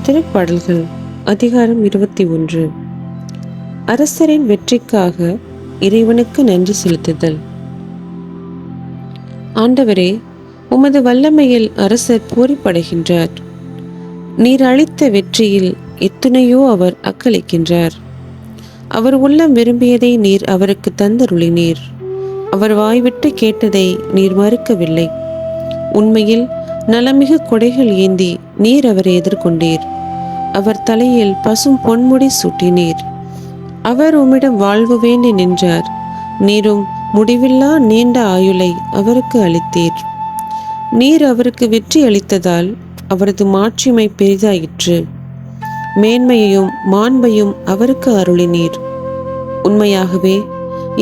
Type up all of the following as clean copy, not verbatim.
திருப்பாடல்கள் அதிகாரம் 21. அரசரின் வெற்றிக்காக இறைவனுக்கு நன்றி செலுத்துதல். ஆண்டவரே, உமது வல்லமையில் அரசர் பூரிப்படைகின்றார். நீர் அளித்த வெற்றியில் எத்துணையோ அவர் அக்களிக்கின்றார். அவர் உள்ளம் விரும்பியதை நீர் அவருக்கு தந்தருளினீர். அவர் வாய்விட்டு கேட்டதை நீர் மறுக்கவில்லை. உண்மையில் நலமிகு கொடைகள் ஏந்தி நீர் அவரை எதிர்கொண்டீர். அவர் தலையில் பசும் பொன்முடி சூட்டினீர். அவர் உம்மிடம் வாழ்வு வேண்டி நின்றார். நீரும் முடிவில்லா நீண்ட ஆயுளை அவருக்கு அளித்தீர். நீர் அவருக்கு வெற்றி அளித்ததால் அவரது மாட்சிமை பெரிதாயிற்று. மேன்மையையும் மாண்பையும் அவருக்கு அருளினீர். உண்மையாகவே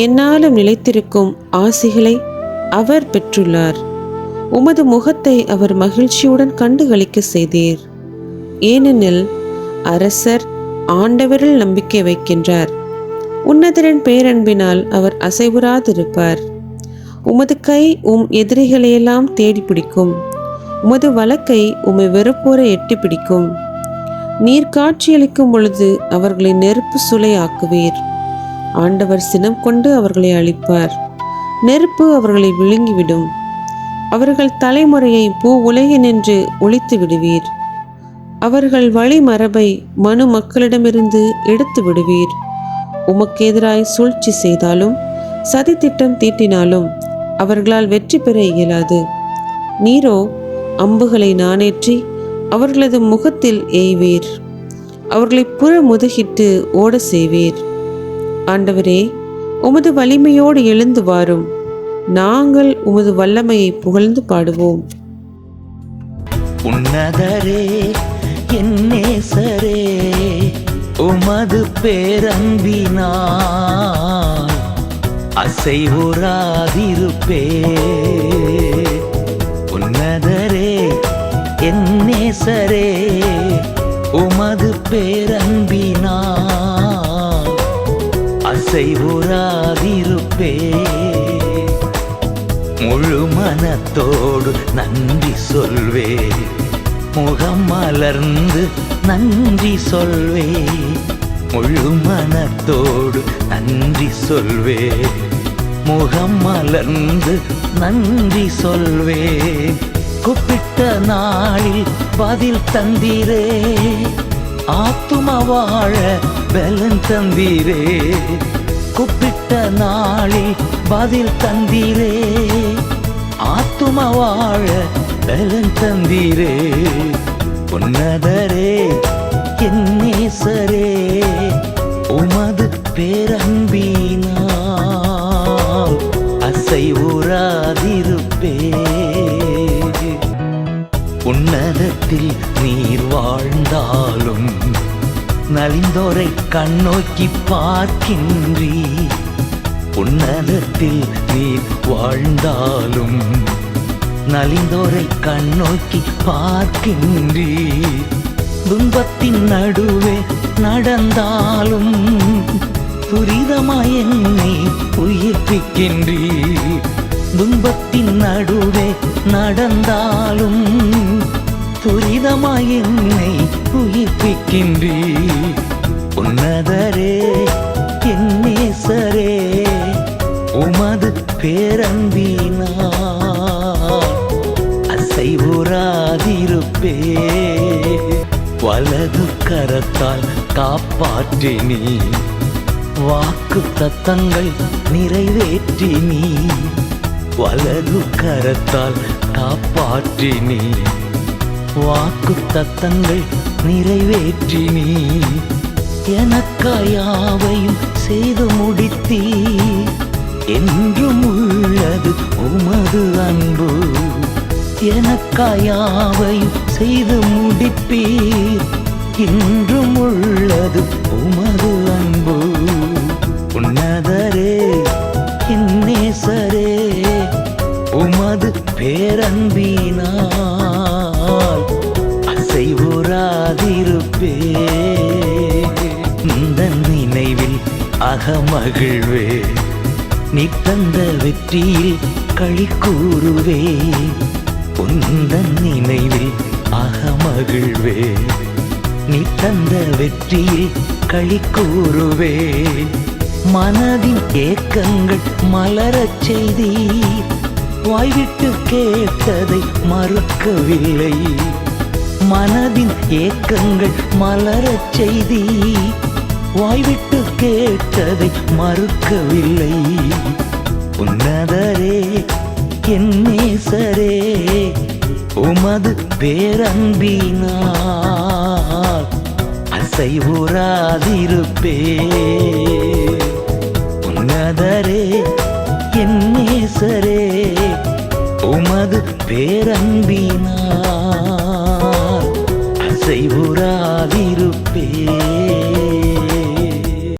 எந்நாளும் நிலைத்திருக்கும் ஆசிகளை அவர் பெற்றுள்ளார். உமது முகத்தை அவர் மகிழ்ச்சியுடன் கண்டுகளிக்க செய்தீர். ஏனெனில் அரசர் ஆண்டவரில் நம்பிக்கை வைக்கின்றார். உன்னதரின் பேரன்பினால் அவர் அசைவுறாதிருப்பார். உமது கை எதிரிகளையெல்லாம் தேடி பிடிக்கும். உமது வலக்கை உம்மை வெறுப்போரை எட்டி பிடிக்கும். நீர் காட்சியளிக்கும் பொழுது அவர்களை நெருப்பு சூளை ஆக்குவீர். ஆண்டவர் சினம் கொண்டு அவர்களை அழிப்பார். நெருப்பு அவர்களை விழுங்கிவிடும். அவர்கள் தலைமுறையை பூ உலகினின்று ஒழித்து விடுவீர். அவர்கள் வழி மரபை மனு மக்களிடமிருந்து எடுத்து விடுவீர். உமக்கு எதிராய் சூழ்ச்சி செய்தாலும் சதி திட்டம் தீட்டினாலும் அவர்களால் வெற்றி பெற இயலாது. நீரோ அம்புகளை நாணேற்றி அவர்களது முகத்தில் எய்வீர். அவர்களை புற முதுகிட்டு ஓட செய்வீர். ஆண்டவரே, உமது வலிமையோடு எழுந்து வாரும். நாங்கள் உமது வல்லமையை புகழ்ந்து பாடுவோம். உன்னதரே, என் நேசரே, உமது பேரன்பினால் அசைவுறாதிருப்பே. உன்னதரே, என் நேசரே, உமது பேரன்பினால் அசைவுறாதிருப்பே. முழு மனத்தோடு நன்றி சொல்வே, முகம் மலர்ந்து நன்றி சொல்வே. முழு மனத்தோடு நன்றி சொல்வே, முகம் மலர்ந்து நன்றி சொல்வே. கூப்பிட்ட நாளில் பதில் தந்தீரே, ஆத்தும வாழ பலன் தந்தீரே. கூப்பிட்ட நாளில் பதில் தந்தீரே, ஆத்தும வாழ பலன் தந்தீரே. உன்னதரே, என் நேசரே, உமது பேரன்பினால் அசைவுறாதிருப்பே. உன்னதத்தில் நீர் வாழ்ந்தாலும் நலிந்தோரை கண்ணோக்கி பார்க்கின்றீ. உன்னதத்தில் நீர் வாழ்ந்தாலும் நலிந்தோரை கண்ணோக்கி பார்க்கின்றீ. துன்பத்தின் நடுவே நடந்தாலும் துரிதமாய் என்னை உயிர்ப்பிக்கின்றீ. துன்பத்தின் நடுவே நடந்தாலும் துரிதமாய் என்னை உயிர்ப்பிக்கின்றீ. உன்னதரே, என் நேசரே, உமது பேரன்பினால் அசைவுறாதிருப்பே. வலது கரத்தால் காப்பாற்றினீ, வாக்கு தத்தங்கள் நிறைவேற்றினீ. வலது கரத்தால் காப்பாற்றினீ, வாக்கு தத்தங்கள் நிறைவேற்றினீ. எனக்காயாவையும் செய்து முடித்தீ. என்றும் உள்ளது உமது அன்பு. எனக்காயாவையும் செய்து முடிப்பீர். என்றும் உள்ளது உமது அன்பு. உன்னதரே, என் நேசரே, உமது பேரன்பினால் அசைவுறாதிருப்பே. இந்த நினைவில் அகமகிழ்வே, நீ தந்த வெற்றியில் களி கூறுவே. உந்தன் நினைவில் அகமகிழ்வே, நீ தந்த வெற்றியில் களி கூறுவேன். மனதின் ஏக்கங்கள் மலரச் செய்தீர், வாய்விட்டு கேட்டதை மறுக்கவில்லை. மனதின் ஏக்கங்கள் மலரச் செய்தீர், வாய்விட்டு கேட்டதை மறுக்கவில்லை. உன்னதரே என் நேசரே, உமது பேரன்பினால் அசைவுறாதிருப்பே. உன்னதரே என் நேசரே, உமது பேரன்பினால்